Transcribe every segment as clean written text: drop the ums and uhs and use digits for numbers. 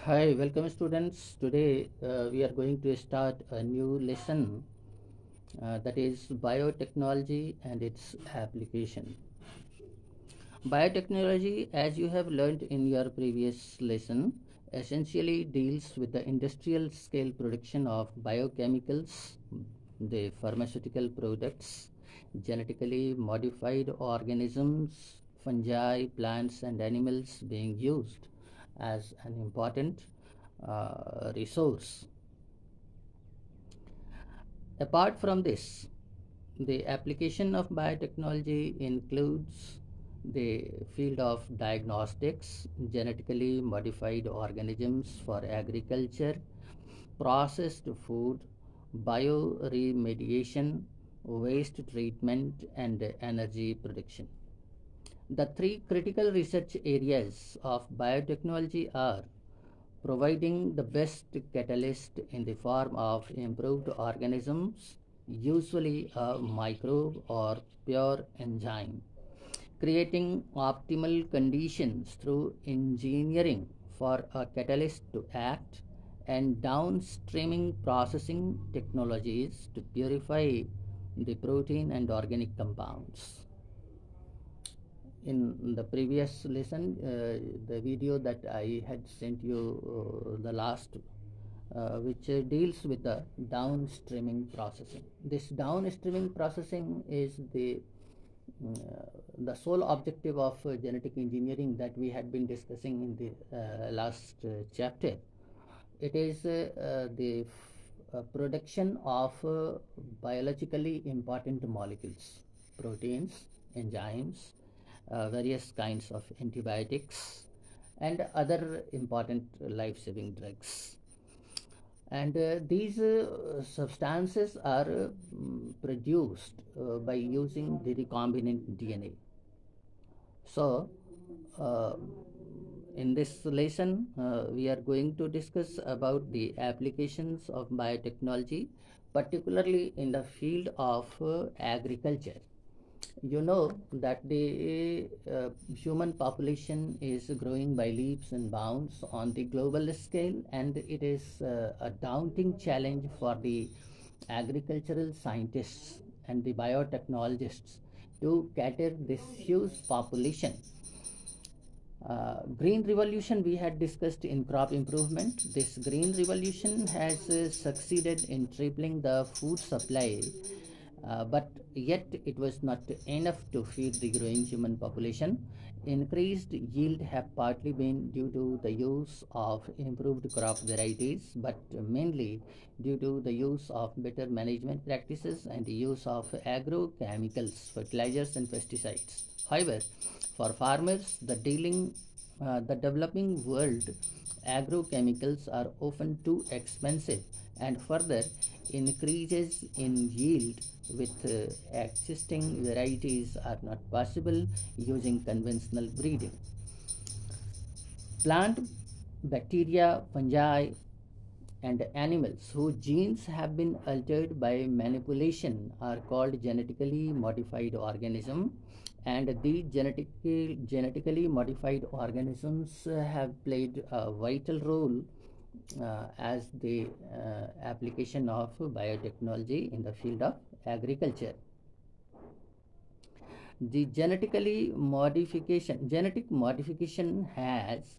Hi, welcome students. Today we are going to start a new lesson that is biotechnology and its application. Biotechnology, as you have learned in your previous lesson, essentially deals with the industrial scale production of biochemicals, the pharmaceutical products, genetically modified organisms, fungi, plants, and animals being used as an important resource. Apart from this, the application of biotechnology includes the field of diagnostics, genetically modified organisms for agriculture, processed food, bioremediation, waste treatment, and energy production. The three critical research areas of biotechnology are providing the best catalyst in the form of improved organisms, usually a microbe or pure enzyme, creating optimal conditions through engineering for a catalyst to act, and downstreaming processing technologies to purify the protein and organic compounds. In the previous lesson, the video that I had sent you, the last, which deals with the downstreaming processing. This downstreaming processing is the sole objective of genetic engineering that we had been discussing in the last chapter. It is the production of biologically important molecules, proteins, enzymes, various kinds of antibiotics, and other important life-saving drugs. And these substances are produced by using the recombinant DNA. So, uh, in this lesson, we are going to discuss about the applications of biotechnology, particularly in the field of agriculture. You know that the human population is growing by leaps and bounds on the global scale, and it is a daunting challenge for the agricultural scientists and the biotechnologists to cater this huge population. Green revolution we had discussed in crop improvement. This green revolution has succeeded in tripling the food supply, but yet it was not enough to feed the growing human population. Increased yield have partly been due to the use of improved crop varieties, but mainly due to the use of better management practices and the use of agrochemicals, fertilizers, and pesticides. However, for farmers, the developing world, agrochemicals are often too expensive, and further increases in yield with existing varieties are not possible using conventional breeding. Plant, bacteria, fungi, and animals whose genes have been altered by manipulation are called genetically modified organisms, and the genetically modified organisms have played a vital role as the application of biotechnology in the field of agriculture. The genetic modification has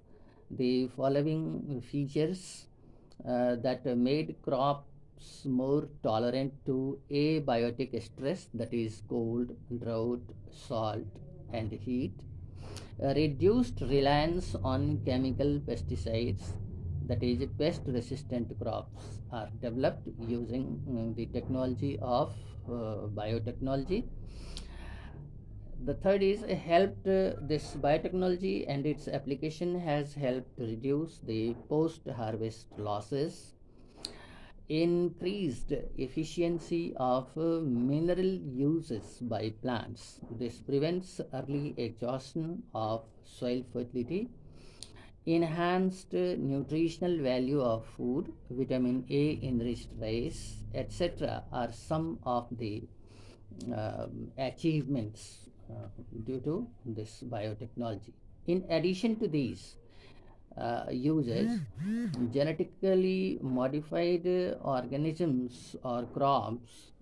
the following features that made crops more tolerant to abiotic stress, that is cold, drought, salt, and heat. Reduced reliance on chemical pesticides, that is pest resistant crops are developed using the technology of biotechnology. The third is helped this biotechnology and its application has helped reduce the post harvest losses, increased efficiency of mineral uses by plants. This prevents early exhaustion of soil fertility, enhanced nutritional value of food, vitamin A enriched rice, etc., are some of the achievements due to this biotechnology. In addition to these, uses genetically modified organisms or crops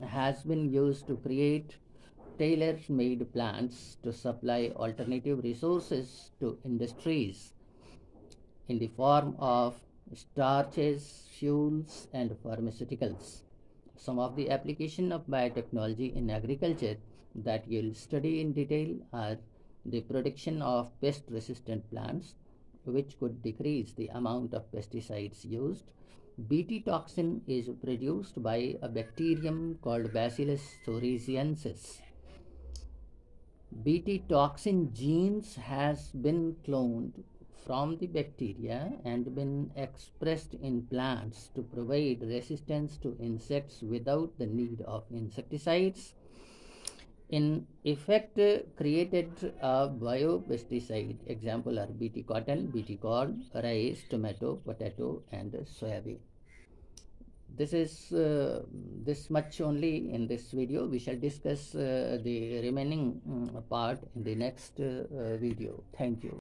has been used to create tailor-made plants to supply alternative resources to industries in the form of starches, fuels, and pharmaceuticals. Some of the application of biotechnology in agriculture that you'll study in detail are the production of pest-resistant plants, which could decrease the amount of pesticides used. Bt toxin is produced by a bacterium called Bacillus thuringiensis. Bt toxin genes has been cloned from the bacteria and been expressed in plants to provide resistance to insects without the need of insecticides. In effect, created a biopesticide. Example are Bt cotton, Bt corn, rice, tomato, potato, and soybean. This is this much only in this video. We shall discuss the remaining part in the next video. Thank you.